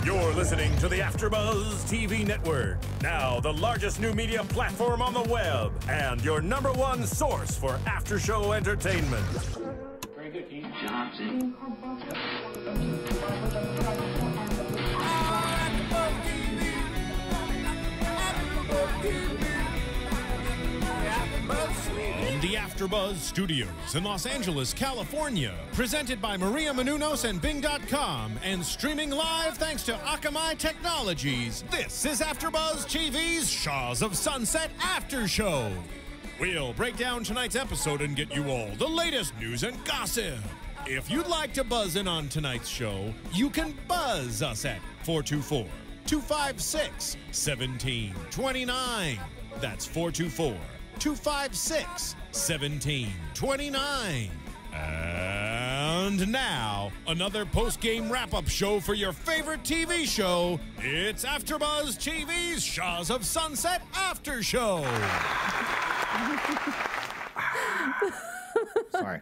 You're listening to the AfterBuzz TV network, now the largest new media platform on the web, and your #1 source for after-show entertainment. Very good, Keith. Johnson. From the AfterBuzz Studios in Los Angeles, California, presented by Maria Menounos and Bing.com, and streaming live thanks to Akamai Technologies, this is AfterBuzz TV's Shahs of Sunset After Show. We'll break down tonight's episode and get you all the latest news and gossip. If you'd like to buzz in on tonight's show, you can buzz us at 424-256-1729. That's 424-256-1729. And now, another post-game wrap-up show for your favorite TV show. It's AfterBuzz TV's Shahs of Sunset After Show. Sorry.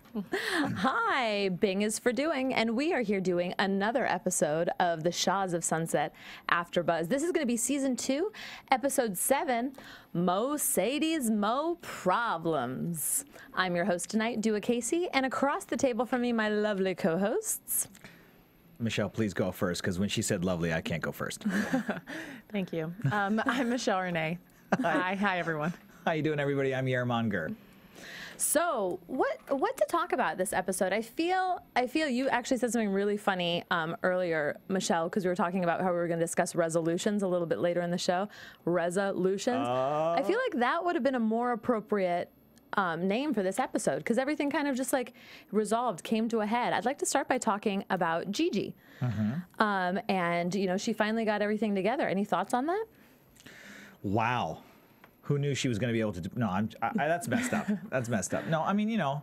Hi, Bing is for doing, and we are here doing another episode of the Shahs of Sunset AfterBuzz. This is going to be Season 2, Episode 7, Mo-Cedes, Mo Problems. I'm your host tonight, Du'a Kaissi, and across the table from me, my lovely co-hosts. Michelle, please go first, because when she said lovely, I can't go first. Thank you. I'm Michelle Renee. Hi, everyone. How you doing, everybody? I'm Yerman. So, what to talk about this episode? I feel you actually said something really funny earlier, Michelle, because we were talking about how we were going to discuss resolutions a little bit later in the show. Resolutions. I feel like that would have been a more appropriate name for this episode, because everything kind of just like resolved, came to a head. I'd like to start by talking about Gigi. And, you know, she finally got everything together. Any thoughts on that? Wow. Who knew she was going to be able to do? No, that's messed up. That's messed up. No, I mean, you know,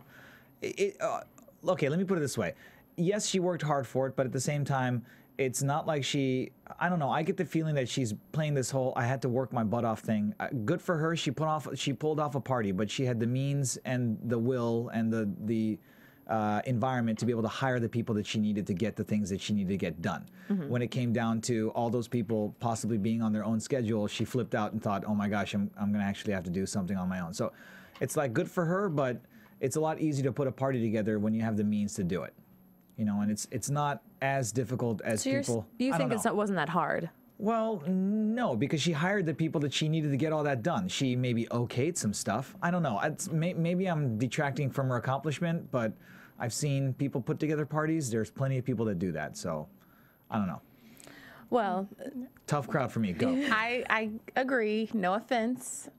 okay, let me put it this way. Yes, she worked hard for it, but at the same time, it's not like I don't know, I get the feeling that she's playing this whole I had to work my butt off thing. Good for her. She pulled off a party, but she had the means and the will and the environment to be able to hire the people that she needed to get the things that she needed to get done. When it came down to all those people possibly being on their own schedule, she flipped out and thought, oh my gosh, I'm going to actually have to do something on my own. So it's like good for her, but it's a lot easier to put a party together when you have the means to do it. You know, and it's not as difficult as people. You think it wasn't that hard? Well, no, because she hired the people that she needed to get all that done. She maybe okayed some stuff. I don't know. Maybe I'm detracting from her accomplishment, but I've seen people put together parties. There's plenty of people that do that. So I don't know. Well, tough crowd for me. Go. I agree. No offense.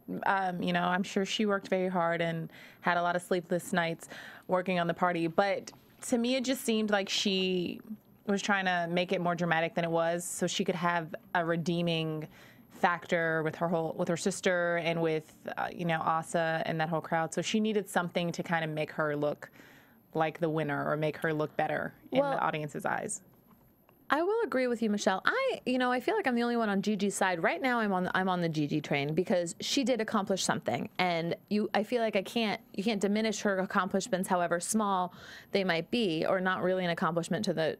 You know, I'm sure she worked very hard and had a lot of sleepless nights working on the party. But to me, it just seemed like she was trying to make it more dramatic than it was, so she could have a redeeming factor with her sister and with you know, Asa and that whole crowd. So she needed something to kind of make her look like the winner or make her look better in the audience's eyes. I will agree with you, Michelle. I feel like I'm the only one on Gigi's side right now. I'm on the Gigi train because she did accomplish something, and I feel like you can't diminish her accomplishments, however small they might be, or not really an accomplishment to the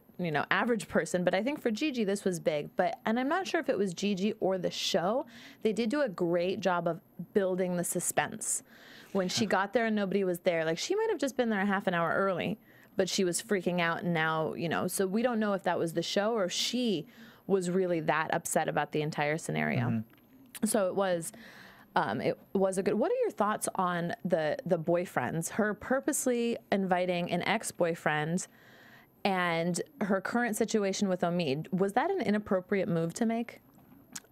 average person. But I think for Gigi this was big. And I'm not sure if it was Gigi or the show. They did do a great job of building the suspense. When she got there and nobody was there, like she might have just been there a half an hour early, but she was freaking out, and now, so we don't know if that was the show or if she was really that upset about the entire scenario. So it was a good. What are your thoughts on the boyfriends? Her purposely inviting an ex-boyfriend and her current situation with Omid. Was that an inappropriate move to make?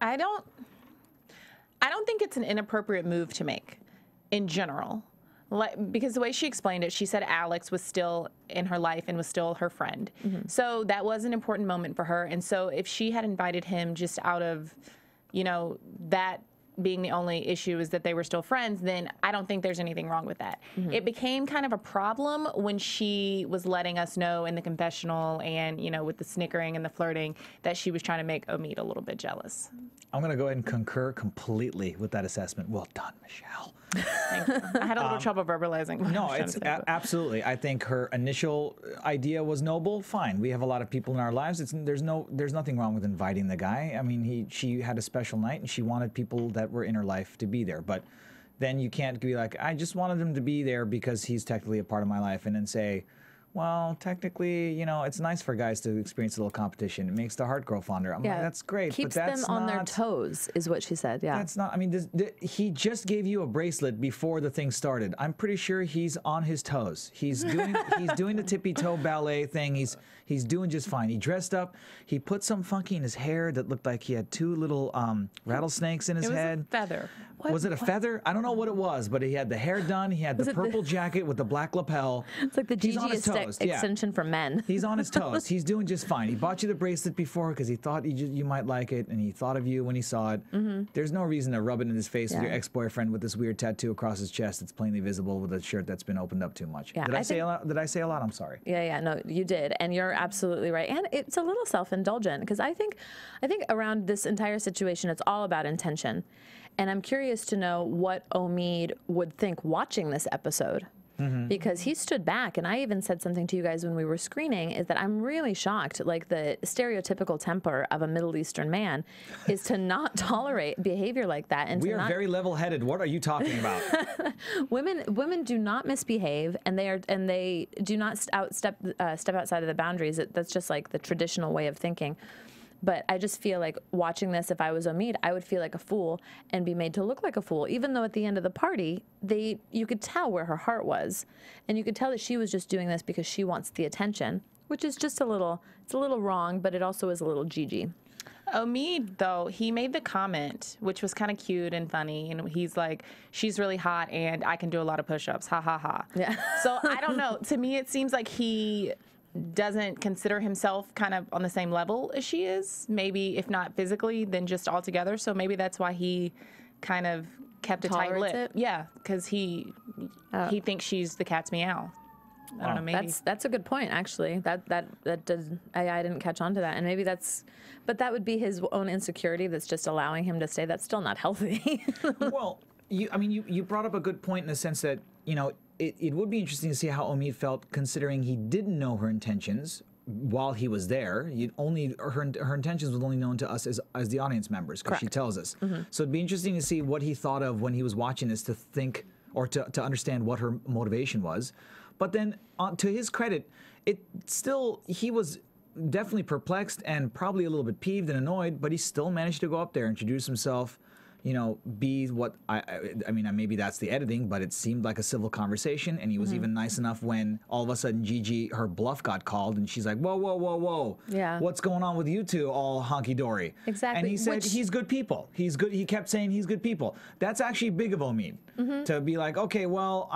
I don't think it's an inappropriate move to make in general. Because the way she explained it, she said Alex was still in her life and was still her friend. So that was an important moment for her. And so if she had invited him just out of, that being the only issue is that they were still friends, then I don't think there's anything wrong with that. It became kind of a problem when she was letting us know in the confessional and, with the snickering and the flirting that she was trying to make Omid a little bit jealous. I'm going to go ahead and concur completely with that assessment. Well done, Michelle. Thank you. I had a little trouble verbalizing. what I No, was trying it's to say, but- absolutely. I think her initial idea was noble. Fine, we have a lot of people in our lives. There's nothing wrong with inviting the guy. I mean, she had a special night and she wanted people that were in her life to be there. But then you can't be like, I just wanted him to be there because he's technically a part of my life, and then say, well, technically, you know, it's nice for guys to experience a little competition. It makes the heart grow fonder. I'm like, that's great. Keeps but that's them on their not- toes, is what she said. Yeah. That's not. I mean, he just gave you a bracelet before the thing started. I'm pretty sure he's on his toes. He's doing the tippy toe ballet thing. He's doing just fine. He dressed up. He put some funky in his hair that looked like he had two little rattlesnakes in his It was head. a feather. Was it a feather? I don't know what it was, but he had the hair done. He had the purple jacket with the black lapel. It's like the He's on his GG toes. Yeah. extension for men. He's on his toes. He's doing just fine. He bought you the bracelet before because he thought you might like it, and he thought of you when he saw it. There's no reason to rub it in his face with your ex-boyfriend with this weird tattoo across his chest that's plainly visible with a shirt that's been opened up too much. Yeah, Did I say a lot? Did I say a lot? I'm sorry. Yeah, no, you did, and you're absolutely right. And it's a little self-indulgent because I think around this entire situation, it's all about intention. And I'm curious to know what Omid would think watching this episode. Because he stood back, and I even said something to you guys when we were screening, is that I'm really shocked, like the stereotypical temper of a Middle Eastern man is to not tolerate behavior like that. And We to are not, very level-headed. What are you talking about? women do not misbehave, and they do not step outside of the boundaries. That's just like the traditional way of thinking. But I just feel like watching this, if I was Omid, I would feel like a fool and be made to look like a fool, even though at the end of the party, you could tell where her heart was. And you could tell that she was just doing this because she wants the attention, which is just it's a little wrong, but it also is a little GG. Omid, though, he made the comment, which was kind of cute and funny, and he's like, she's really hot and I can do a lot of push-ups, ha ha ha. Yeah. So I don't know. To me, it seems like he doesn't consider himself kind of on the same level as she is, maybe if not physically, then just altogether. So maybe that's why he kind of kept a tight Tolerates lip. it? Yeah, because he thinks she's the cat's meow. I don't know, maybe. That's a good point, actually. That does I didn't catch on to that, and maybe but that would be his own insecurity that's just allowing him to stay. That's still not healthy. Well, you brought up a good point in the sense that, you know, it would be interesting to see how Omid felt, considering he didn't know her intentions while he was there. Her intentions was only known to us as the audience members, because she tells us. So it'd be interesting to see what he thought of when he was watching this, to think or to understand what her motivation was. But then, to his credit, he was definitely perplexed and probably a little bit peeved and annoyed, but he still managed to go up there, introduce himself, you know, be what I mean, maybe that's the editing, but it seemed like a civil conversation. And he was even nice enough when all of a sudden Gigi, her bluff got called, and she's like, whoa, whoa, whoa, whoa. Yeah. What's going on with you two all honky-dory? Exactly. And he said, he's good people. He's good. He kept saying he's good people. That's actually big of Omid to be like, okay, well,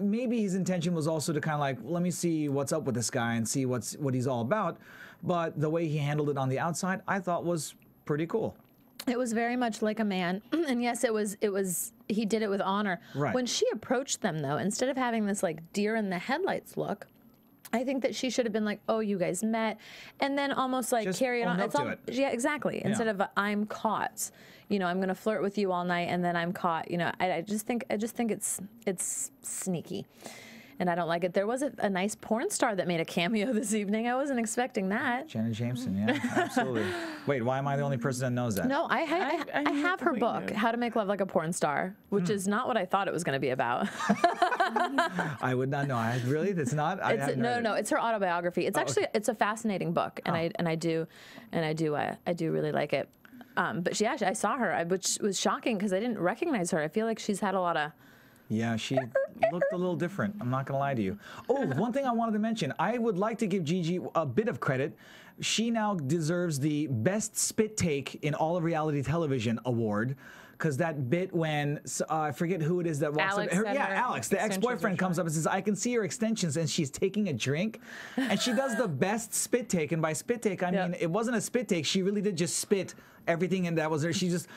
maybe his intention was also to kind of like, let me see what's up with this guy and see what he's all about. But the way he handled it on the outside, I thought was pretty cool. It was very much like a man, and yes, it was. He did it with honor. Right. When she approached them, though, instead of having this like deer in the headlights look, I think that she should have been like, "Oh, you guys met," and then almost like Just carry it on. own up to it. Yeah, exactly. Instead of "I'm caught," you know, I'm going to flirt with you all night, and then I'm caught. You know, I just think it's sneaky. And I don't like it. There was a nice porn star that made a cameo this evening. I wasn't expecting that. Janet Jameson, yeah, absolutely. Wait, why am I the only person that knows that? No, I have her book, How to Make Love Like a Porn Star, which is not what I thought it was going to be about. I would not know. It's not. No, it's her autobiography. It's actually it's a fascinating book, and I do really like it. But I saw her, which was shocking because I didn't recognize her. I feel like she's had a lot of. Yeah, she looked a little different. I'm not going to lie to you. Oh, one thing I wanted to mention. I would like to give Gigi a bit of credit. She now deserves the Best Spit Take in all of reality television award. Because that bit when, I forget who it is that walks Alex up. said her Alex, the extensions ex-boyfriend, were comes up and says, I can see your extensions, and she's taking a drink. And she does the best spit take. And by spit take, I mean, it wasn't a spit take. She really did just spit everything, and that was her. She just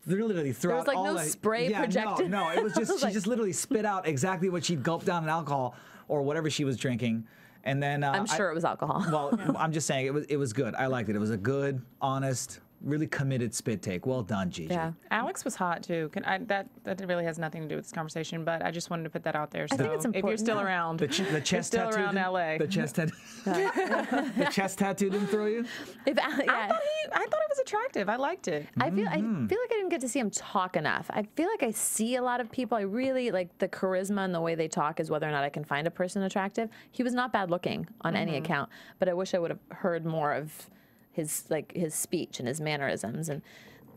literally throughout There was like no spray projected. No, it was just, she just literally spit out exactly what she'd gulped down in alcohol or whatever she was drinking. And then I'm sure it was alcohol. Well, I'm just saying it was good. I liked it. It was a good, honest, really committed spit take. Well done, Gigi. Yeah. Alex was hot too. That really has nothing to do with this conversation, but I just wanted to put that out there. So think it's if you're important. still Yeah. around, The chest still tattoo. around LA. The chest tattoo. The chest tattoo didn't throw you. If, I thought it was attractive. I liked it. I feel like I didn't get to see him talk enough. I feel like I see a lot of people. I really like the charisma and the way they talk is whether or not I can find a person attractive. He was not bad looking on any account, but I wish I would have heard more of his speech and his mannerisms and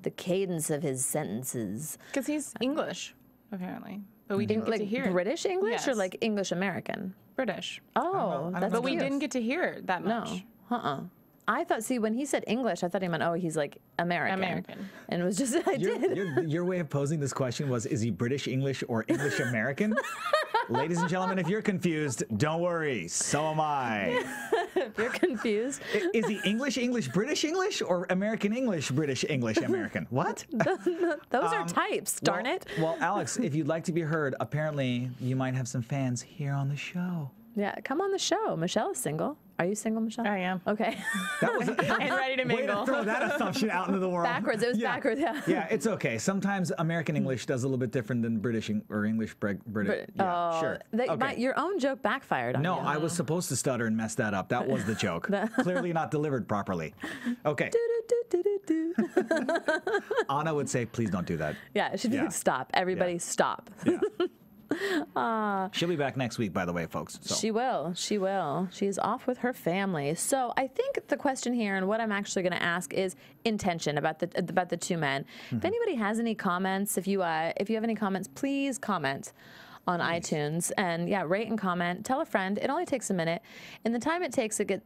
the cadence of his sentences. Because he's English, apparently. But we didn't get Like to hear it. British English or Yes. like English American? British. Oh, that's But we cute. didn't get to hear it that No. much. I thought, see, when he said English, I thought he meant, oh, he's like American. American. And it was just, I did. Your way of posing this question was, is he British English or English American? Ladies and gentlemen, if you're confused, don't worry. So am I. If you're confused. Is he English, British English, or American English, British English, American? What? Those are types, darn it. Well, Alex, if you'd like to be heard, apparently you might have some fans here on the show. Yeah, come on the show. Michelle is single. Are you single, Michelle? I am. Okay. That was And ready to way mingle. to throw that assumption out into the world. Backwards. It was backwards, yeah. Yeah, it's okay. Sometimes American English does a little bit different than British or English. British. Yeah, sure. Okay. Your own joke backfired on No, you. I was supposed to stutter and mess that up. That was the joke. Clearly not delivered properly. Okay. Anna would say, please don't do that. Yeah, she'd be Yeah. like, stop. Everybody Yeah. stop. Yeah. She'll be back next week, by the way, folks. So. She will. She will. She's off with her family. So I think the question here, and what I'm actually going to ask, is intention about the two men. If anybody has any comments, if you have any comments, please comment on iTunes and rate and comment. Tell a friend. It only takes a minute, and the time it takes to get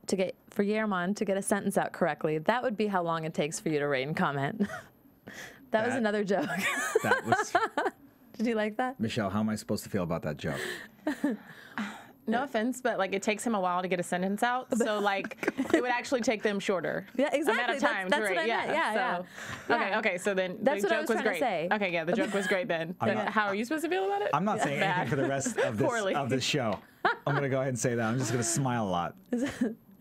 for Yerman to get a sentence out correctly, that would be how long it takes for you to rate and comment. That was another joke. That was Did you like that? Michelle. How am I supposed to feel about that joke? No offense, but like it takes him a while to get a sentence out. So like it would actually take them shorter. Yeah, exactly. Amount of time. That's to what I rate. meant. Yeah, So, yeah. Okay. So then That's the what I joke was trying to great. say. Okay. Yeah. The joke was great then. How are you supposed to feel about it? I'm not saying anything Bad. for the rest of Poorly. this show. I'm going to go ahead and say that. I'm just going to smile a lot.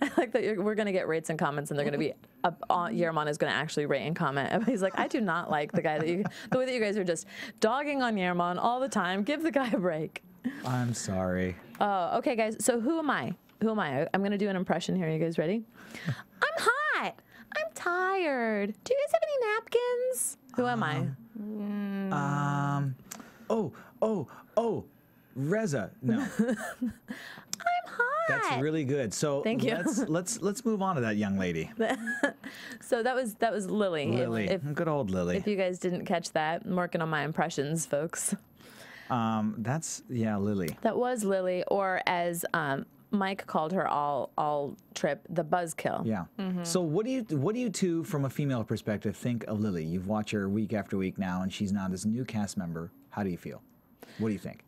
I like that we're going to get rates and comments, and they're going to be Yerman is going to actually rate and comment. He's like, I do not like the way that you guys are just dogging on Yerman all the time. Give the guy a break. I'm sorry. Oh, okay, guys. So who am I? I'm going to do an impression here. Are you guys ready? I'm hot. I'm tired. Do you guys have any napkins? Who am I? Reza. No. I'm hot. That's really good. So Thank you. Let's move on to that young lady. So that was Lilly. Lily. Good old Lily. If you guys didn't catch that, I'm working on my impressions, folks. That's Lily. That was Lilly, or as Mike called her all trip, the buzzkill. Yeah. So what do you two, from a female perspective, think of Lily? You've watched her week after week now, and she's now this new cast member. How do you feel? What do you think?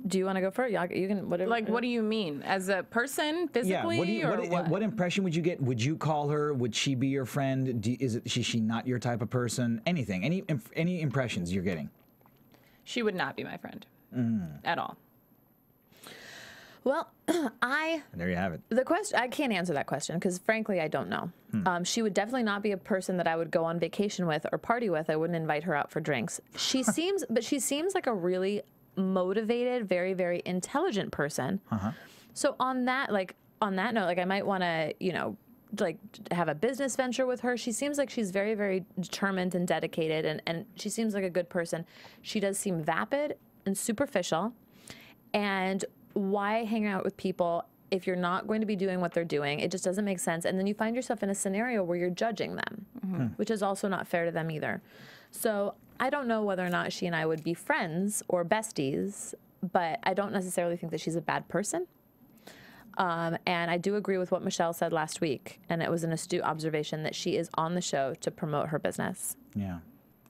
Do you want to go first? You can. Whatever. Like, what do you mean? As a person, physically, what impression would you get? Would you call her? Would she be your friend? Is she not your type of person? Anything? Any impressions you're getting? She would not be my friend at all. Well, There you have it. the question, I can't answer that question because frankly, I don't know. She would definitely not be a person that I would go on vacation with or party with. I wouldn't invite her out for drinks. She seems like a really motivated, very, very intelligent person. So on that note, like I might want to, like have a business venture with her. She seems like she's very, very determined and dedicated, and she seems like a good person. She does seem vapid and superficial. And why hang out with people if you're not going to be doing what they're doing? It just doesn't make sense. And then you find yourself in a scenario where you're judging them, which is also not fair to them either. So I don't know whether or not she and I would be friends or besties, but I don't necessarily think that she's a bad person. And I do agree with what Michelle said last week, and it was an astute observation that she is on the show to promote her business. Yeah,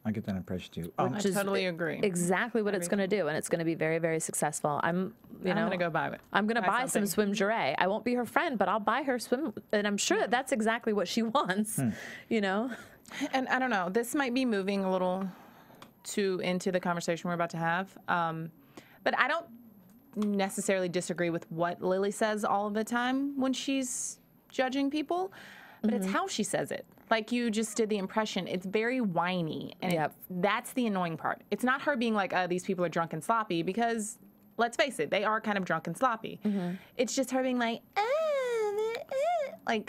I get that impression too. I totally agree. Exactly what it's going to do, and it's going to be very, very successful. I'm going to go buy it. I'm going to buy some swim jure. I won't be her friend, but I'll buy her swim, and I'm sure that's exactly what she wants. And I don't know. This might be moving a little too into the conversation we're about to have, but I don't necessarily disagree with what Lily says all of the time when she's judging people. but it's how she says it. Like you just did the impression. It's very whiny, and that's the annoying part. It's not her being like, these people are drunk and sloppy, because let's face it, they are kind of drunk and sloppy. It's just her being like,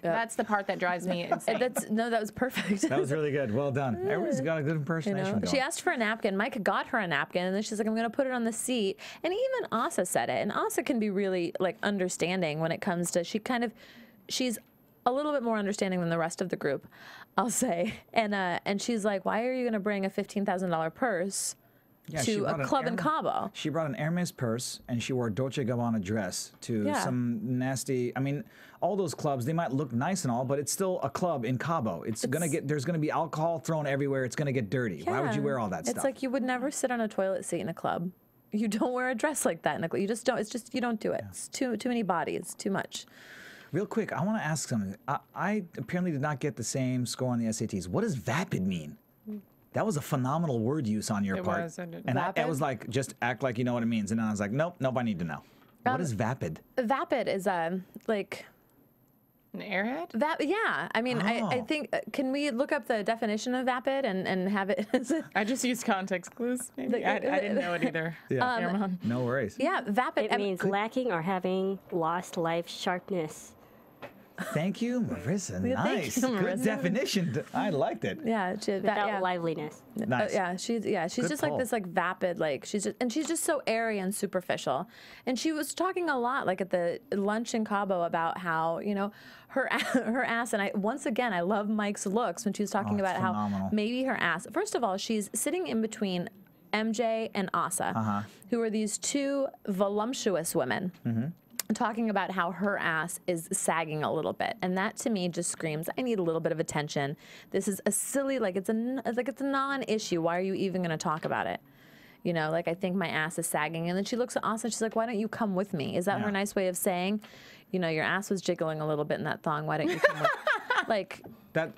that's the part that drives me insane. That was perfect. That was really good. Well done. Everybody's got a good impersonation going. She asked for a napkin. Mike got her a napkin, and then she's like, I'm going to put it on the seat. And even Asa said it. And Asa can be really like understanding when it comes to, she's a little bit more understanding than the rest of the group, I'll say. And she's like, why are you going to bring a $15,000 purse to a club in Cabo? She brought an Hermes purse, and she wore a Dolce & Gabbana dress to some nasty, I mean, all those clubs, they might look nice and all, but it's still a club in Cabo. There's gonna be alcohol thrown everywhere. It's gonna get dirty. Why would you wear all that stuff? It's like you would never sit on a toilet seat in a club. You don't wear a dress like that in a club. You just don't. It's just, you don't do it. It's too many bodies. It's too much. Real quick, I want to ask something. I apparently did not get the same score on the SATs. What does vapid mean? That was a phenomenal word use on your part. And I was like, just act like you know what it means. And then I was like, nope, I need to know. What is vapid? Vapid is like... An airhead? Yeah. I mean, I think, can we look up the definition of vapid and have it as a... I just used context clues. Maybe. I didn't know it either. No worries. Yeah, vapid. It means lacking or having lost life sharpness. Thank you, Marissa. Nice. Good definition. I liked it. Yeah. Without liveliness. Nice. She's Good just pull. like this like vapid, like she's just so airy and superficial. And she was talking a lot like at the lunch in Cabo about how, her ass, and once again I love Mike's looks when she was talking about phenomenal. how maybe her ass. First of all, she's sitting in between MJ and Asa, who are these two voluptuous women. Talking about how her ass is sagging a little bit, and that to me just screams, I need a little bit of attention. This is a silly, it's a non-issue. Why are you even going to talk about it? I think my ass is sagging. And then she looks at Asa and she's like, why don't you come with me? Is that her nice way of saying, your ass was jiggling a little bit in that thong. Why don't you come with me? That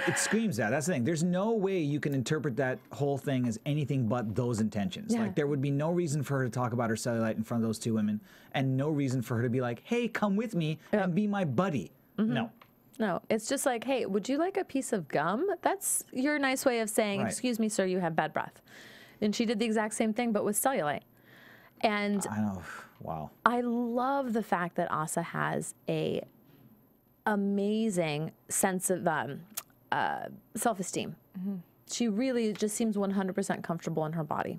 it screams that. That's the thing. There's no way you can interpret that whole thing as anything but those intentions. Yeah. Like there would be no reason for her to talk about her cellulite in front of those two women, and no reason for her to be like, "Hey, come with me and be my buddy." No. No, it's just like, hey, would you like a piece of gum? That's your nice way of saying, excuse me, sir, you have bad breath. And she did the exact same thing, but with cellulite. And I know. Wow. I love the fact that Asa has a amazing sense of self-esteem. She really just seems 100% comfortable in her body.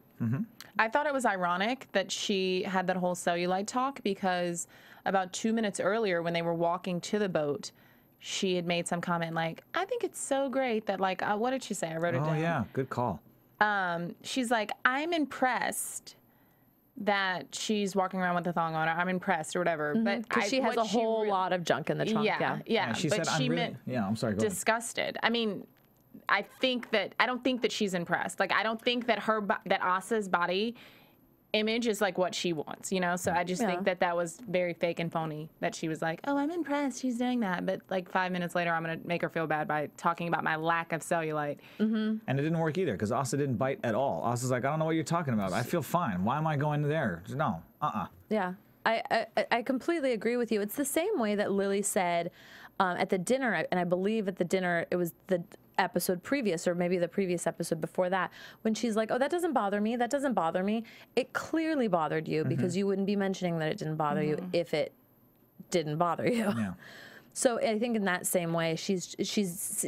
I thought it was ironic that she had that whole cellulite talk, because about 2 minutes earlier when they were walking to the boat, she had made some comment like, I think it's so great that what did she say? I wrote it down. Oh yeah, good call. She's like, I'm impressed that she's walking around with a thong on her. I'm impressed or whatever. But Because she has a whole lot of junk in the trunk. Yeah. She but said, she I'm meant really, I'm sorry, go ahead. disgusted. I mean, I don't think that she's impressed. I don't think that that Asa's body image is like what she wants, So I just think that was very fake and phony, that she was like, oh, I'm impressed she's doing that. But 5 minutes later, I'm going to make her feel bad by talking about my lack of cellulite. And it didn't work either, because Asa didn't bite at all. Asa's like, I don't know what you're talking about. I feel fine. Why am I going there? No. Yeah. I completely agree with you. It's the same way that Lilly said at the dinner, and I believe at the dinner, it was the episode previous, or maybe the previous episode before that, when she's like, oh, that doesn't bother me. That doesn't bother me. It clearly bothered you, because you wouldn't be mentioning that it didn't bother you if it didn't bother you. Yeah. So I think in that same way, she's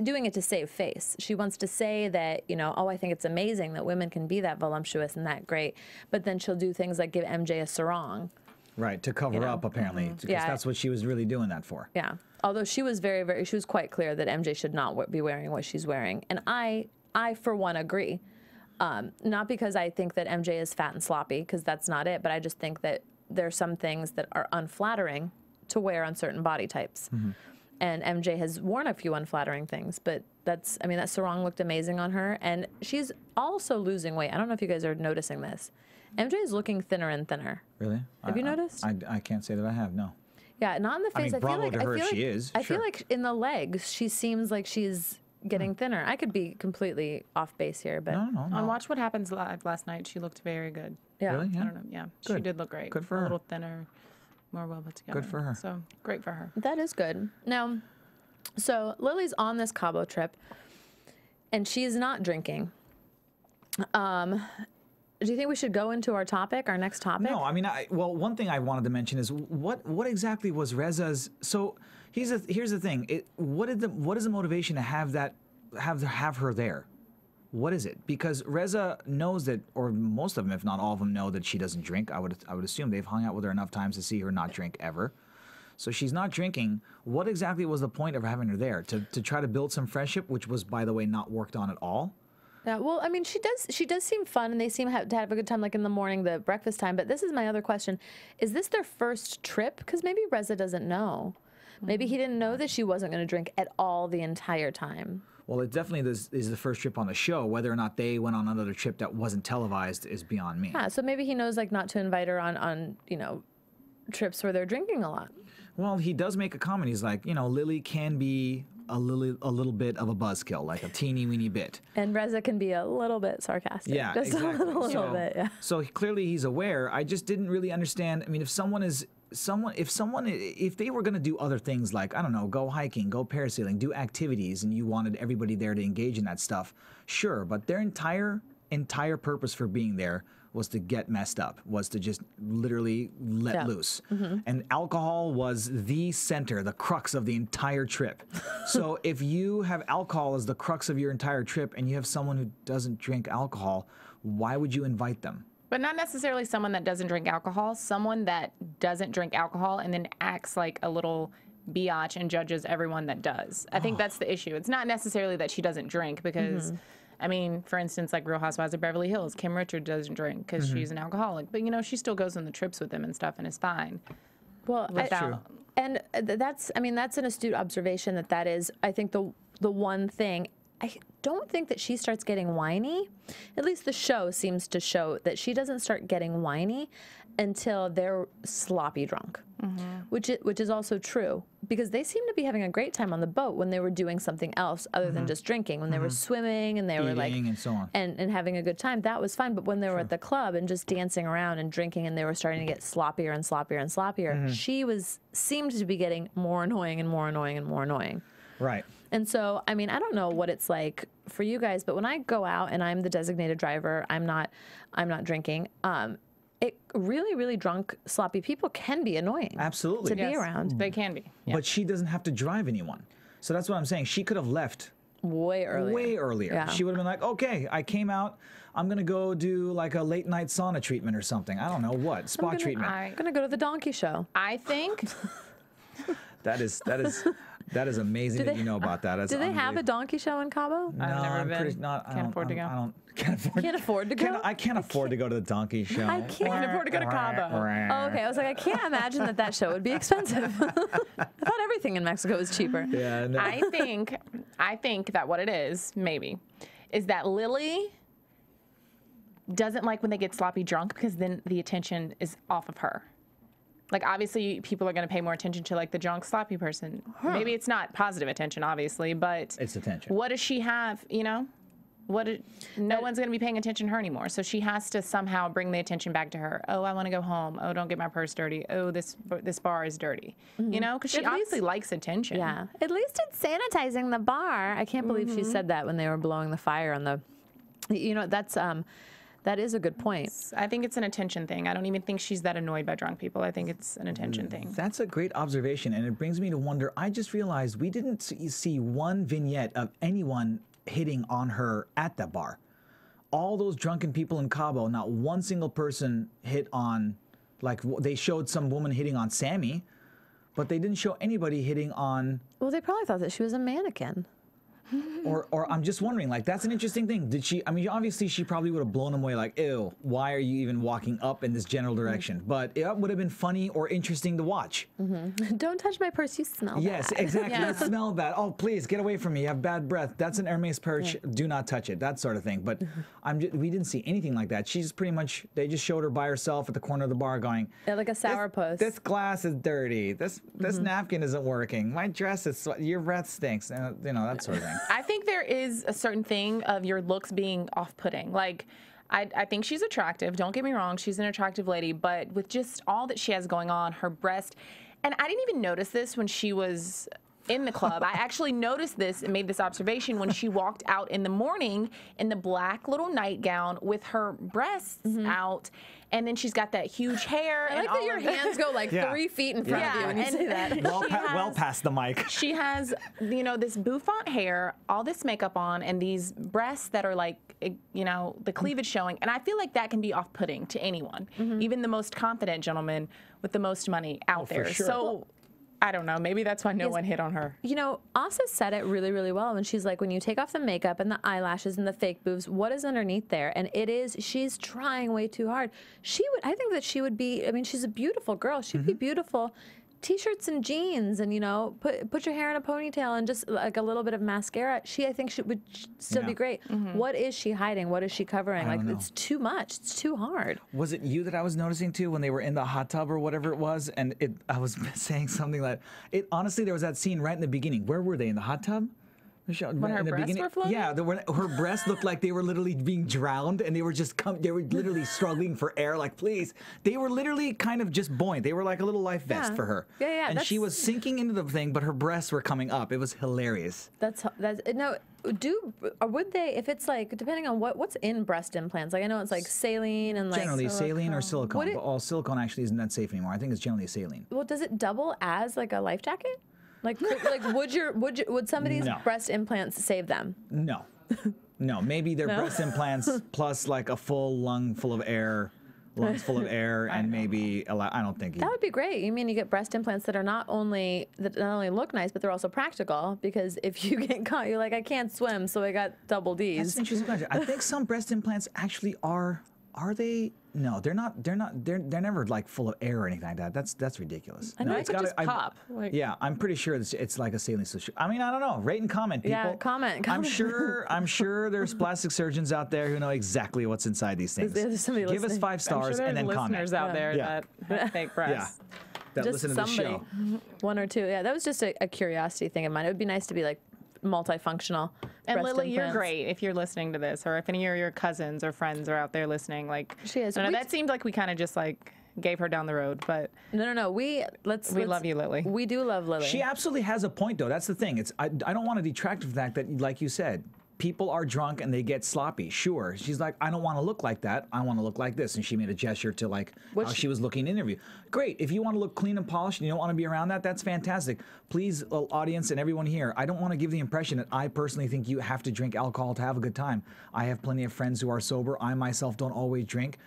doing it to save face. She wants to say that, oh, I think it's amazing that women can be that voluptuous and that great. But then she'll do things like give MJ a sarong. Right, to cover up, apparently, because that's what she was really doing that for. Yeah. Although she was she was quite clear that MJ should not be wearing what she's wearing. And I for one, agree. Not because I think that MJ is fat and sloppy, because that's not it, but I just think that there are some things that are unflattering to wear on certain body types. And MJ has worn a few unflattering things, but that sarong looked amazing on her. And she's also losing weight. I don't know if you guys are noticing this. MJ is looking thinner and thinner. Really? Have you noticed? I can't say that I have, no. Yeah, not in the face. bravo to her, she is. I feel like in the legs, she seems like she's getting thinner. I could be completely off base here, but No. On Watch What Happens Live last night, she looked very good. yeah. Really? Yeah. I don't know. Yeah, she did look great. Good for A her. little thinner, more well put together. Good for her. So great for her. That is good. Now, So Lily's on this Cabo trip, and she's not drinking. Do you think we should go into our topic, our next topic? No, I mean, well, one thing I wanted to mention is what exactly was Reza's? So here's the thing. What is the motivation to have her there? What is it? Because Reza knows that, or most of them, if not all of them, know that she doesn't drink. I would assume they've hung out with her enough times to see her not drink ever. So she's not drinking. What exactly was the point of having her there? To try to build some friendship, which was, by the way, not worked on at all? Yeah, well, I mean, she does seem fun, and they seem to have a good time, like in the morning, the breakfast time. But this is my other question: is this their first trip? Because maybe Reza doesn't know. Maybe he didn't know that she wasn't going to drink at all the entire time. Well, it definitely is the first trip on the show. Whether or not they went on another trip that wasn't televised is beyond me. Yeah, so maybe he knows, like, not to invite her on trips where they're drinking a lot. Well, he does make a comment. He's like, Lily can be a little bit of a buzzkill, like a teeny weeny bit. And Reza can be a little bit sarcastic. Yeah, just exactly. a little bit. Yeah. So clearly he's aware. I just didn't really understand. I mean, if they were going to do other things like, I don't know, go hiking, go parasailing, do activities, and you wanted everybody there to engage in that stuff, sure. But their entire purpose for being there was to get messed up, was to just literally let loose. And alcohol was the center, the crux of the entire trip. So if you have alcohol as the crux of your entire trip and you have someone who doesn't drink alcohol, why would you invite them? But not necessarily someone that doesn't drink alcohol, someone that doesn't drink alcohol and then acts like a little biatch and judges everyone that does. I think that's the issue. It's not necessarily that she doesn't drink because, I mean, for instance, like Real Housewives of Beverly Hills, Kim Richards doesn't drink because she's an alcoholic. But, she still goes on the trips with them and stuff and is fine. Well, and that's an astute observation that is, I think, the one thing. I don't think that she starts getting whiny. At least the show seems to show that she doesn't start getting whiny until they're sloppy drunk, which is also true because they seem to be having a great time on the boat when they were doing something else other than just drinking. When they were swimming and they were like and so on and having a good time, that was fun. But when they were at the club and just dancing around and drinking and they were starting to get sloppier and sloppier and sloppier, she seemed to be getting more annoying and more annoying and more annoying. Right. And so, I mean, I don't know what it's like for you guys, but when I go out and I'm the designated driver, I'm not drinking. It really, really drunk, sloppy people can be annoying. Absolutely. To be around. They can be. Yeah. But she doesn't have to drive anyone. So that's what I'm saying. She could have left way earlier. Yeah. She would have been like, okay, I came out. I'm going to go do like a late night sauna treatment or something. I don't know what. Spa treatment. I'm going to go to the donkey show. I think. That is amazing that you know about that. Do they have a donkey show in Cabo? No, I've never been. Can't afford to go. Can't afford to go? I can't afford to go to the donkey show. I can't afford to go to Cabo. Oh, okay. I was like, I can't imagine that show would be expensive. I thought everything in Mexico was cheaper. Yeah, no. I think that what it is, maybe, is that Lily doesn't like when they get sloppy drunk because then the attention is off of her. Like, obviously, people are going to pay more attention to, like, the drunk, sloppy person. Maybe it's not positive attention, obviously, but... It's attention. What does she have, no one's going to be paying attention to her anymore. So she has to somehow bring the attention back to her. Oh, I want to go home. Oh, don't get my purse dirty. Oh, this bar is dirty. Because she obviously likes attention. Yeah. At least it's sanitizing the bar. I can't believe she said that when they were blowing the fire on the... That is a good point. I think it's an attention thing. I don't even think she's that annoyed by drunk people. I think it's an attention thing. That's a great observation, and it brings me to wonder, I just realized we didn't see one vignette of anyone hitting on her at that bar. All those drunken people in Cabo, not one single person hit on, like, they showed some woman hitting on Sammy, but they didn't show anybody hitting on... Well, they probably thought that she was a mannequin. Or I'm just wondering, like, that's an interesting thing. Did she, I mean, obviously she probably would have blown him away like, ew, why are you even walking up in this general direction? But it would have been funny or interesting to watch. Don't touch my purse, you smell bad. Yes, exactly. Yeah. You smell bad. Oh, please, get away from me. You have bad breath. That's an Hermes purse. Do not touch it. That sort of thing. But we didn't see anything like that. She's pretty much, they just showed her by herself at the corner of the bar going, yeah, like a sourpuss. This glass is dirty. This napkin isn't working. My dress is, your breath stinks. That sort of thing. I think there is a certain thing of your looks being off-putting. Like, I think she's attractive. Don't get me wrong. She's an attractive lady. But with just all that she has going on, her breast, and I didn't even notice this when she was in the club. I actually noticed this and made this observation when she walked out in the morning in the black little nightgown with her breasts out, and then she's got that huge hair. I like that your hands go like 3 feet in front of you when you say that. Well past the mic. She has, this bouffant hair, all this makeup on, and these breasts that are like, the cleavage showing. And I feel like that can be off-putting to anyone, even the most confident gentleman with the most money out there. sure. So I don't know. Maybe that's why no one hit on her. Asa said it really, really well when she's like, when you take off the makeup and the eyelashes and the fake boobs, what is underneath there? And she's trying way too hard. I think that she would be, she's a beautiful girl. She'd be beautiful. T-shirts and jeans and, put your hair in a ponytail and just like a little bit of mascara. I think she would still be great. What is she hiding? What is she covering? I don't know. It's too much. It's too hard. Was it you that I was noticing too when they were in the hot tub or whatever it was? And I was saying something like, honestly, there was that scene right in the beginning. Where were they, in the hot tub? When her breasts were floating? Yeah, her breasts looked like they were literally being drowned, and they were literally struggling for air. Like, please, they were literally kind of just buoyant. They were like a little life vest for her. Yeah. And she was sinking into the thing, but her breasts were coming up. It was hilarious. Would they, if it's like, depending on what's in breast implants? Like, I know it's like saline and like Generally saline or silicone, but all silicone actually isn't that safe anymore. I think it's generally saline. Well, does it double as like a life jacket? Like would somebody's breast implants save them? No, maybe their breast implants plus like a full lungs full of air, and maybe I don't think that would be great. You mean you get breast implants that not only look nice, but they're also practical, because if you get caught, you're like, I can't swim, so I got double D's. That's an interesting question. I think some breast implants actually are. Are they? No, they're not. They're never like full of air or anything like that. That's ridiculous. I know it could just pop. Yeah, I'm pretty sure it's like a saline solution. I don't know. Rate and comment, people. Yeah, comment. I'm sure there's plastic surgeons out there who know exactly what's inside these things. Give us 5 stars and then comment. Listeners out there that have fake breasts. Yeah. That just listen to the show. One or two. Yeah, that was just a curiosity thing of mine. It would be nice to be like multifunctional. And breast Lily, implants. you're great if you're listening to this, or if any of your cousins or friends are out there listening. Like, she is. That seemed like we kind of just like gave her down the road, but no. We love you, Lily. We do love Lily. She absolutely has a point, though. That's the thing. I don't want to detract from the fact that, like you said, people are drunk and they get sloppy. Sure, she's like, I don't want to look like that. I want to look like this, and she made a gesture to like how she was looking in the interview. Great. If you want to look clean and polished and you don't want to be around that, that's fantastic. Please, audience and everyone here, I don't want to give the impression that I personally think you have to drink alcohol to have a good time. I have plenty of friends who are sober. I myself don't always drink.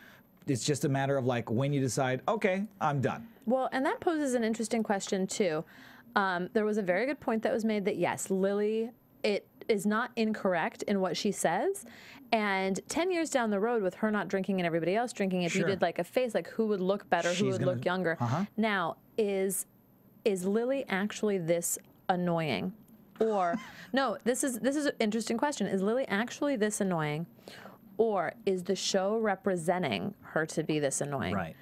It's just a matter of like when you decide, okay, I'm done. Well, and that poses an interesting question too. There was a very good point that was made that yes, Lily, it is not incorrect in what she says. And 10 years down the road with her not drinking and everybody else drinking, if you did like a face, like who would look better, who would look younger. Now, is Lily actually this annoying? Or, no, this is an interesting question. Is Lily actually this annoying? Or is the show representing her to be this annoying? Right.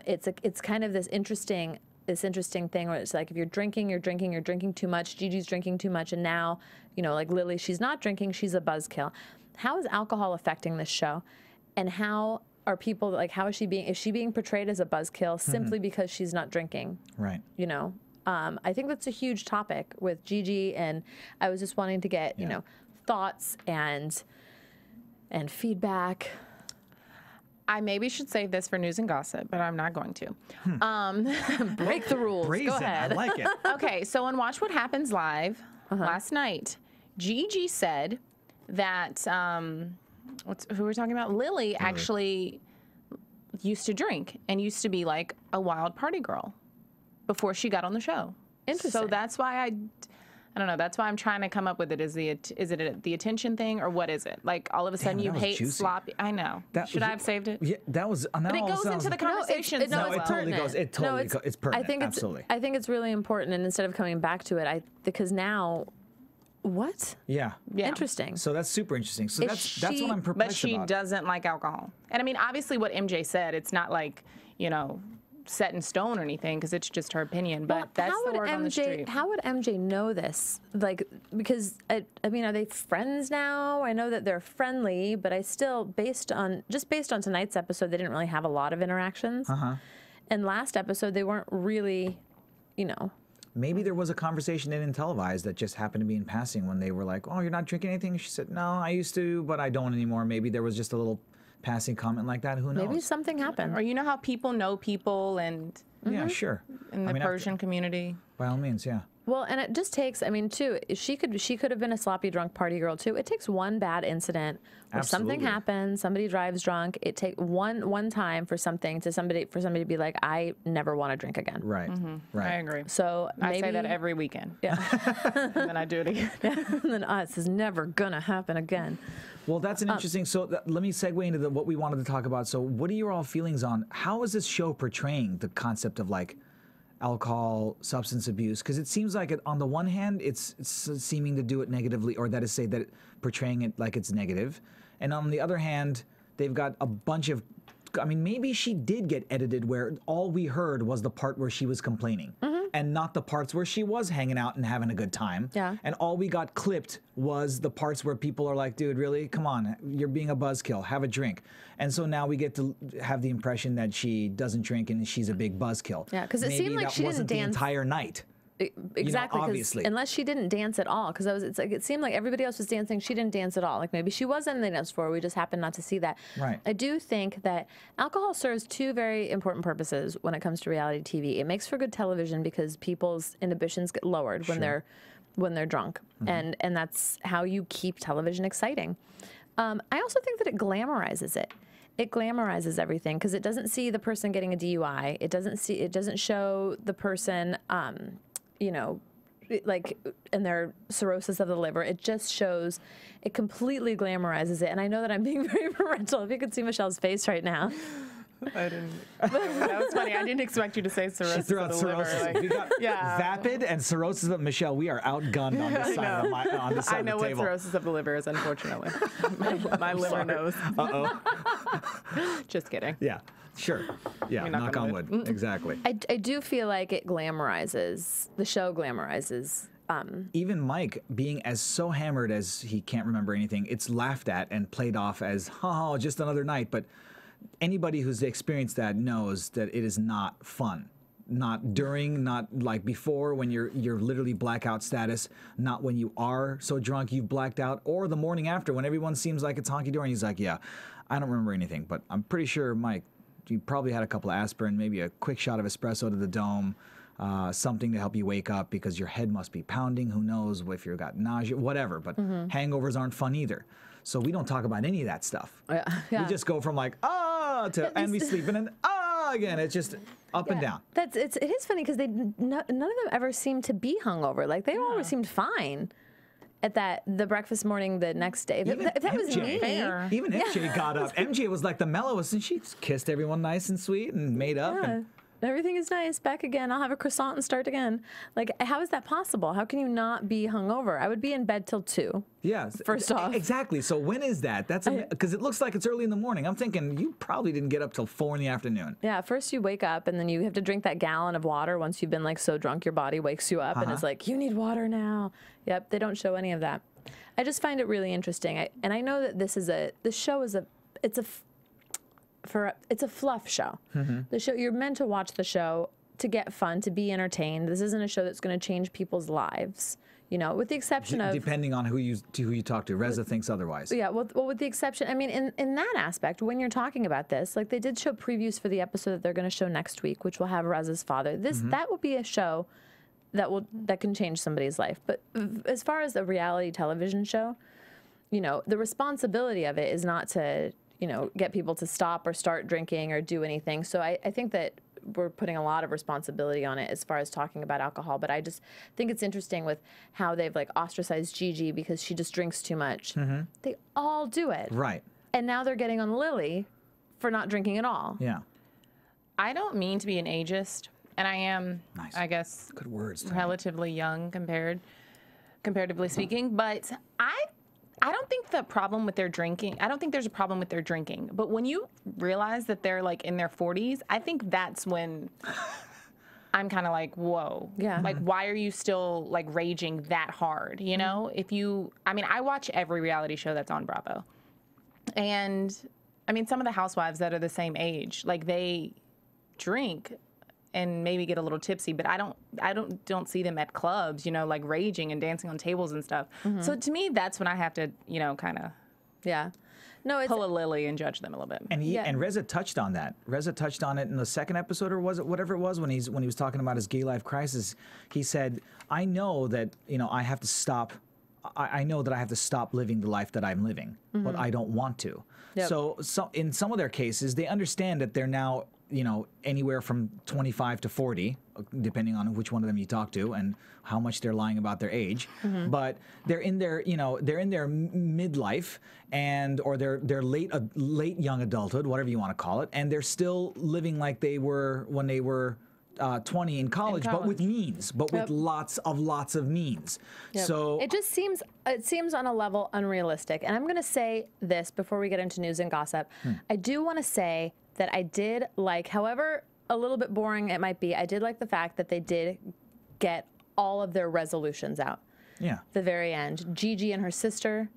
It's kind of this interesting thing where it's like, if you're drinking too much, Gigi's drinking too much, and now, like Lily, she's not drinking, she's a buzzkill. How is alcohol affecting this show? And how are people, like, is she being portrayed as a buzzkill simply because she's not drinking? Right. I think that's a huge topic with Gigi, and I was just wanting to get, thoughts and feedback. I maybe should save this for news and gossip, but I'm not going to. Break the rules. Brazen. Go ahead. I like it. Okay, so on Watch What Happens Live last night, Gigi said that who were we talking about? Lily actually used to drink and used to be like a wild party girl before she got on the show. Interesting. So that's why I don't know. That's why I'm trying to come up with it. Is it the attention thing, or what is it? Like all of a sudden you hate juicy. sloppy. I know. Should I have saved it? Yeah, that was. But it goes into the conversation. It totally goes. It totally goes. It's pertinent. Absolutely. I think it's really important, and instead of coming back to it, because now, what? Yeah. Interesting. So that's super interesting. So that's what I'm perplexed But she about. doesn't like alcohol. And I mean, obviously, what MJ said, it's not like set in stone or anything, because it's just her opinion. But that's the word on the street. How would MJ know this? Like, because are they friends now? I know that they're friendly, but I still, based on tonight's episode, they didn't really have a lot of interactions. And last episode, they weren't really, Maybe there was a conversation they didn't televise that just happened to be in passing when they were like, "Oh, you're not drinking anything?" She said, "No, I used to, but I don't anymore." Maybe there was just a little passing comment like that. Who knows? Maybe something happened. Or you know how people know people and Yeah, sure. in the Persian community. By all means, yeah. Well, and it just takes, I mean, too, she could have been a sloppy drunk party girl too. It takes one bad incident where something Absolutely. happens, somebody drives drunk. It takes one time for somebody to be like, I never want to drink again. Right. Right. I agree. So maybe, I say that every weekend. Yeah. And then I do it again. And then this is never gonna happen again. Well, that's an interesting. So let me segue into what we wanted to talk about. So, what are your all feelings on how is this show portraying the concept of like alcohol, substance abuse? Because it seems like on the one hand, it's seeming to do it negatively, or that is say that portraying it like it's negative, and on the other hand, they've got a bunch of. I mean, maybe she did get edited where all we heard was the part where she was complaining. And not the parts where she was hanging out and having a good time. Yeah. And all we got clipped was the parts where people are like, dude, really? Come on, you're being a buzzkill. Have a drink. And so now we get to have the impression that she doesn't drink and she's a big buzzkill. Yeah, 'cause it Maybe seemed like that she didn't wasn't the dance- entire night. Exactly, 'cause obviously. unless she didn't dance at all, because it seemed like everybody else was dancing, she didn't dance at all. Like maybe she was in the dance floor, we just happened not to see that. Right. I do think that alcohol serves two very important purposes when it comes to reality TV. It makes for good television because people's inhibitions get lowered when they're drunk, and that's how you keep television exciting. I also think that it glamorizes it. It glamorizes everything because it doesn't see the person getting a DUI. It doesn't show the person, like in their cirrhosis of the liver. It just shows, it completely glamorizes it. And I know that I'm being very parental. If you could see Michelle's face right now. I didn't. That was funny. I didn't expect you to say cirrhosis She threw out of the liver. cirrhosis. Like, We got yeah. vapid and cirrhosis of Michelle. We are outgunned on this side of on this side I know of the what table. cirrhosis of the liver is, unfortunately. my liver knows. Just kidding. Yeah, sure. Yeah, You're not knock gonna on win. wood. Exactly. I do feel like it glamorizes, the show glamorizes. Even Mike being as so hammered as he can't remember anything, it's laughed at and played off as, oh, just another night. But anybody who's experienced that knows that it is not fun. Not during, not like before when you're literally blackout status, not when you are so drunk you've blacked out, or the morning after when everyone seems like it's honky-dory and he's like, yeah, I don't remember anything, but I'm pretty sure, Mike, you probably had a couple of aspirin, maybe a quick shot of espresso to the dome, something to help you wake up because your head must be pounding. Who knows if you've got nausea, whatever. But hangovers aren't fun either. So we don't talk about any of that stuff. Yeah. We just go from like, to, and we sleep and then, again. It's just up and down. It is funny because none of them ever seemed to be hungover. Like they always seemed fine at the breakfast morning the next day. If that was me. Even MJ got up. MJ was like the mellowest, and she kissed everyone nice and sweet and made up. Yeah. And Everything is nice. Back again. I'll have a croissant and start again. Like, how is that possible? How can you not be hungover? I would be in bed till 2. yeah, First off. exactly. So when is that? That's because it looks like it's early in the morning. I'm thinking you probably didn't get up till 4 in the afternoon. Yeah, first you wake up and then you have to drink that gallon of water once you've been like so drunk your body wakes you up and it's like, you need water now. Yep, they don't show any of that. I just find it really interesting. And I know that this show is it's a fluff show. The show, you're meant to watch the show to get fun, to be entertained. This isn't a show that's going to change people's lives, you know, with the exception of Depending on who you talk to. Reza thinks otherwise. yeah, well, with the exception, I mean, in that aspect, when you're talking about this, like they did show previews for the episode that they're going to show next week, which will have Reza's father. That will be a show that can change somebody's life. But as far as the reality television show, you know, the responsibility of it is not to, you know, get people to stop or start drinking or do anything. So I think that we're putting a lot of responsibility on it as far as talking about alcohol. But I just think it's interesting with how they've like ostracized Gigi because she just drinks too much. They all do it. Right. And now they're getting on Lilly for not drinking at all. Yeah. I don't mean to be an ageist, and I am, Nice. I guess, Good words. Tony. relatively young comparatively speaking. But I don't think the problem with their drinking, I don't think there's a problem with their drinking. But when you realize that they're like in their 40s, I think that's when I'm kind of like, whoa. Yeah. Like, why are you still like raging that hard? You know, I watch every reality show that's on Bravo. And I mean, some of the housewives that are the same age, like they drink and maybe get a little tipsy, but I don't see them at clubs, like raging and dancing on tables and stuff. So to me, that's when I have to, kind of pull a Lilly and judge them a little bit. And Reza touched on that. Reza touched on it in the second episode, or was it whatever it was when he was talking about his gay life crisis. He said, "I know that I have to stop. I know that I have to stop living the life that I'm living, but I don't want to." Yep. So in some of their cases, they understand that they're now anywhere from 25 to 40, depending on which one of them you talk to and how much they're lying about their age. But they're in their midlife or their late young adulthood, whatever you want to call it, and they're still living like they were when they were 20 in college, but with means, with lots of means. Yep. So it seems on a level unrealistic. And I'm going to say this before we get into news and gossip. I do want to say that I did like, however a little bit boring it might be, I did like the fact that they did get all of their resolutions out. Yeah. The very end. Gigi and her sister,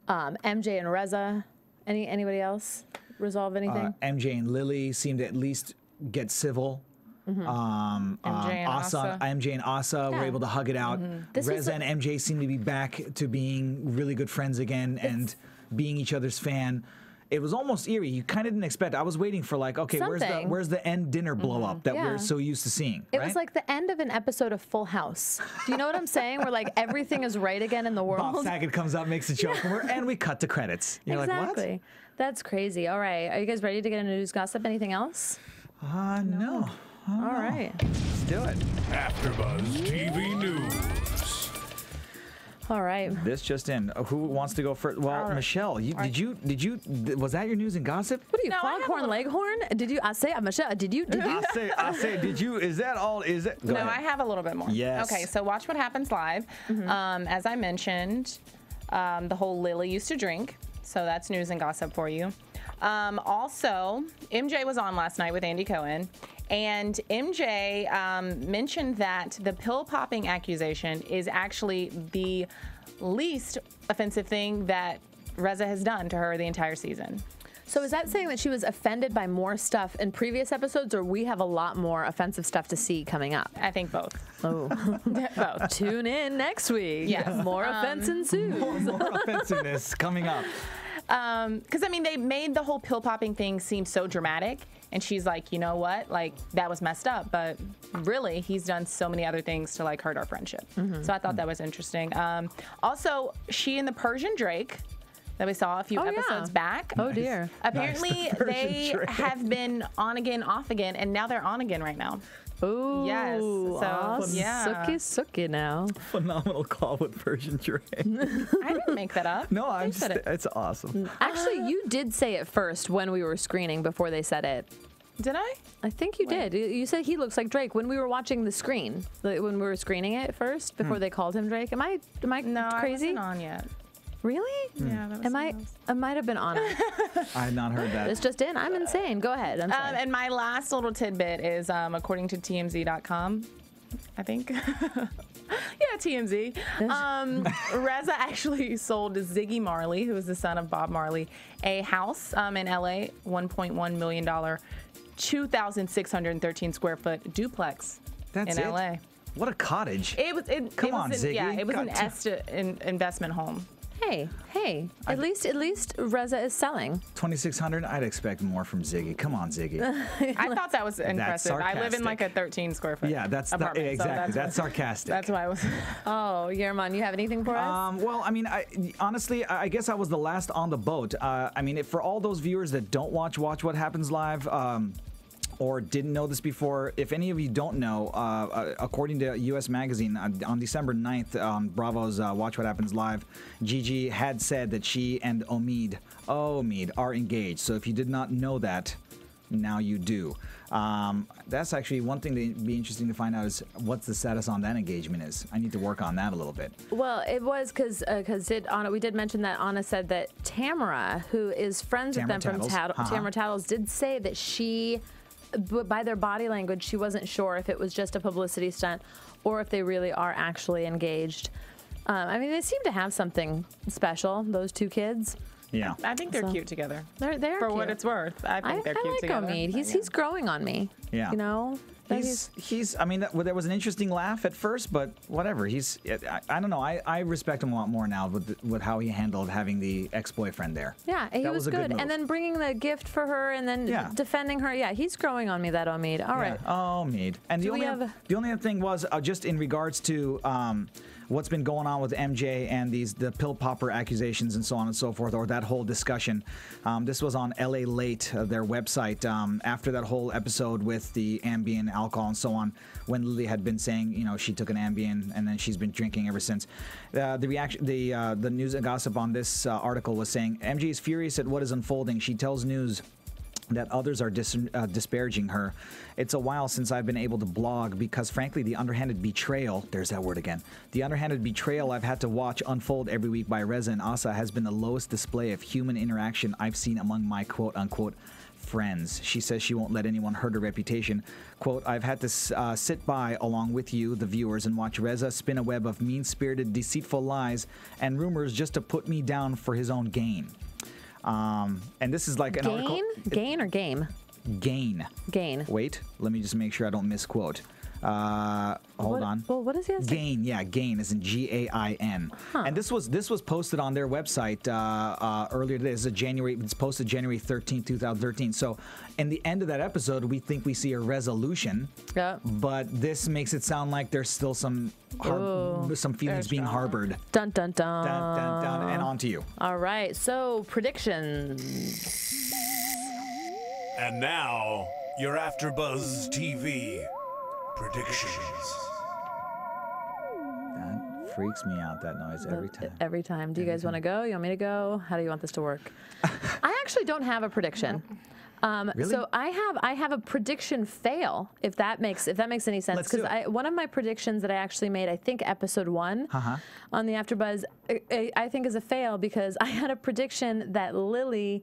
MJ and Reza. Anybody else resolve anything? MJ and Lilly seemed to at least get civil. MJ and Asa were able to hug it out. Reza and MJ seem to be back to being really good friends again and being each other's fan. It was almost eerie. You kind of didn't expect. I was waiting for where's the end dinner blow up that we're so used to seeing. It was like the end of an episode of Full House. Do you know what I'm saying? Where like everything is right again in the world. Bob Saget comes up, makes a joke, and we cut to credits. You're exactly. like, what? That's crazy. All right. Are you guys ready to get into news gossip? Anything else? No. All right. Let's do it. AfterBuzz TV News. All right. This just in. Who wants to go first? Well, Michelle, did you? Was that your news and gossip? What are you, Foghorn Leghorn? Did you? I say, Michelle. Did you? I say. Did you? Is that all? Is it? Go ahead. I have a little bit more. Yes. Okay, so watch what happens live. As I mentioned, the whole Lilly used to drink, so that's news and gossip for you. Also, MJ was on last night with Andy Cohen. And MJ mentioned that the pill popping accusation is actually the least offensive thing that Reza has done to her the entire season. So is that saying that she was offended by more stuff in previous episodes, or we have a lot more offensive stuff to see coming up? I think both. Oh. Both. Tune in next week. Yes. More offense ensues. More offensiveness coming up. Because, they made the whole pill popping thing seem so dramatic. And she's like, you know what? Like, that was messed up. But really, he's done so many other things to, hurt our friendship. So I thought that was interesting. Also, she and the Persian Drake that we saw a few episodes back. Oh, dear. Apparently, they have been on again, off again. And now they're on again right now. Oh, yes. So, yeah. Sucky now. Phenomenal call with Persian Drake. I didn't make that up. No, it's awesome. Actually, you did say it first when we were screening before they said it. Did I? I think you did. You said he looks like Drake when we were watching the screen. When we were screening it first before they called him Drake. Am I no, crazy? I wasn't on yet. Really? Yeah, that was I might have been on it. I had not heard that. It's just in. I'm insane. Go ahead. I'm sorry. And my last little tidbit is, according to TMZ.com, I think. Yeah, TMZ. Reza actually sold Ziggy Marley, who is the son of Bob Marley, a house in LA, $1.1 million, 2,613 square foot duplex in LA. What a cottage. Come on, Ziggy. Yeah, it was an investment home. Hey. At least Reza is selling. 2,600. I'd expect more from Ziggy. Come on, Ziggy. I thought that was impressive. I live in a 13 square foot. Yeah, exactly. So that's sarcastic. That's why I was. Oh, Yerman, you have anything for us? Well, honestly, I guess I was the last on the boat. For all those viewers that don't watch What Happens Live, or didn't know this before, if any of you don't know, according to U.S. Magazine, on December 9th, on Bravo's Watch What Happens Live, Gigi had said that she and Omid are engaged. So if you did not know that, now you do. That's actually one thing that'd be interesting to find out is what's the status on that engagement is. I need to work on that a little bit. Well, it was because we did mention that Anna said that Tamara, who is friends with them from Tamara Tattles, did say that she, by their body language, she wasn't sure if it was just a publicity stunt or if they really are actually engaged. They seem to have something special, those two kids. Yeah. I think they're cute together. They're For cute. what it's worth. I think they're cute like together. Omid. He's growing on me. Yeah. You know? He's. I mean, there was an interesting laugh at first, but whatever. I don't know. I respect him a lot more now with how he handled having the ex-boyfriend there. Yeah, he was good. And then bringing the gift for her and then defending her. Yeah, he's growing on me, that Omid. All right. Oh, Omid. And the only other thing was just in regards to what's been going on with MJ and the pill popper accusations and so on and so forth, or that whole discussion. This was on LA Late, their website, after that whole episode with the Ambien, alcohol, and so on, when Lilly had been saying, she took an Ambien and then she's been drinking ever since. The news and gossip on this article was saying MJ is furious at what is unfolding. She tells news that others are disparaging her. It's a while since I've been able to blog because, frankly, the underhanded betrayal, there's that word again, the underhanded betrayal I've had to watch unfold every week by Reza and Asa has been the lowest display of human interaction I've seen among my quote-unquote friends. She says she won't let anyone hurt her reputation. Quote, I've had to sit by along with you, the viewers, and watch Reza spin a web of mean-spirited, deceitful lies and rumors just to put me down for his own gain. And this is like an article. Gain or game? Gain. Gain. Wait, let me just make sure I don't misquote. Hold on. Well, what is it? Gain, yeah, Gain is in Gain. And this was posted on their website earlier today. This is it's posted January 13th, 2013. So in the end of that episode, we think we see a resolution. Yeah. But this makes it sound like there's still some feelings being harbored. Dun dun dun. Dun dun dun. And on to you. All right. So predictions. And now, your AfterBuzz TV predictions. That freaks me out, that noise, every time. Every time. Do you guys want to go? You want me to go? How do you want this to work? I actually don't have a prediction. Really? So I have a prediction fail, if that makes any sense. Because one of my predictions that I actually made, I think episode 1 on the AfterBuzz, I think is a fail because I had a prediction that Lilly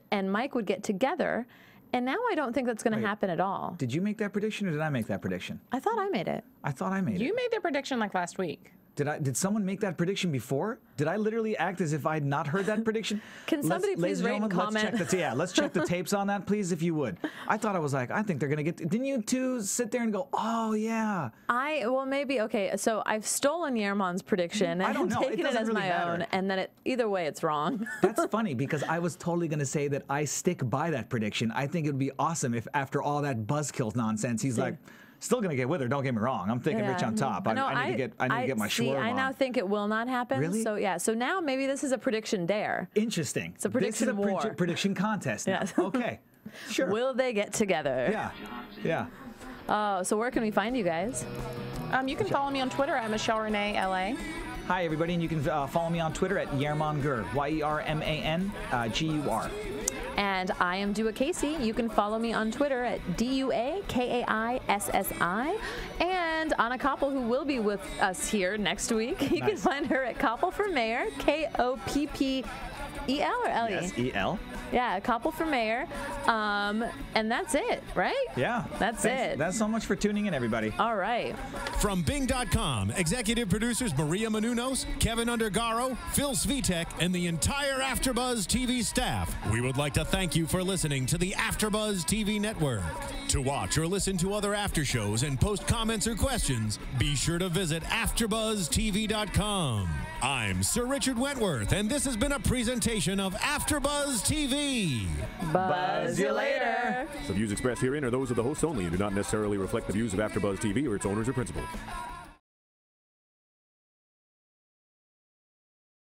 and Mike would get together. And now I don't think that's going to happen at all. Did you make that prediction or did I make that prediction? I thought I made it. I thought I made it. You made the prediction like last week. Did someone make that prediction before? Did I literally act as if I'd not heard that prediction? Can somebody please rate and comment? Let's check the tapes on that, please, if you would. I thought I was like, I think they're going to get... Didn't you two sit there and go, oh, yeah? Well, maybe, okay, so I've stolen Yerman's prediction and taken it as my own, and then either way, it's wrong. That's funny, because I was totally going to say that I stick by that prediction. I think it would be awesome if after all that buzzkill nonsense, he's like... Still gonna get with her. Don't get me wrong. I'm thinking Rich on top. I need to get my shawarma. I now think it will not happen. Really? So yeah. So now maybe this is a prediction dare. Interesting. It's a prediction war. Prediction contest. Now. Yes. Okay. Sure. Will they get together? Yeah. Yeah. Oh, so where can we find you guys? You can follow me on Twitter at Michelle Renee LA. Hi everybody, and you can follow me on Twitter at Yerman Gur, Yerman Gur. And I am Du'a Kaissi. You can follow me on Twitter at DuaKaissi. And Anna Koppel, who will be with us here next week, you can find her at Koppel for Mayor, Koppel or L-E? Yes, E-L. Yeah, Koppel for Mayor. And that's it, right? Yeah. That's it. That's so much for tuning in, everybody. All right. From Bing.com, executive producers Maria Menounos, Kevin Undergaro, Phil Svitek, and the entire AfterBuzz TV staff, we would like to thank you for listening to the AfterBuzz TV network. To watch or listen to other after shows and post comments or questions, be sure to visit AfterBuzzTV.com. I'm Sir Richard Wentworth, and this has been a presentation of AfterBuzz TV. Buzz you later. The views expressed herein are those of the hosts only and do not necessarily reflect the views of AfterBuzz TV or its owners or principals.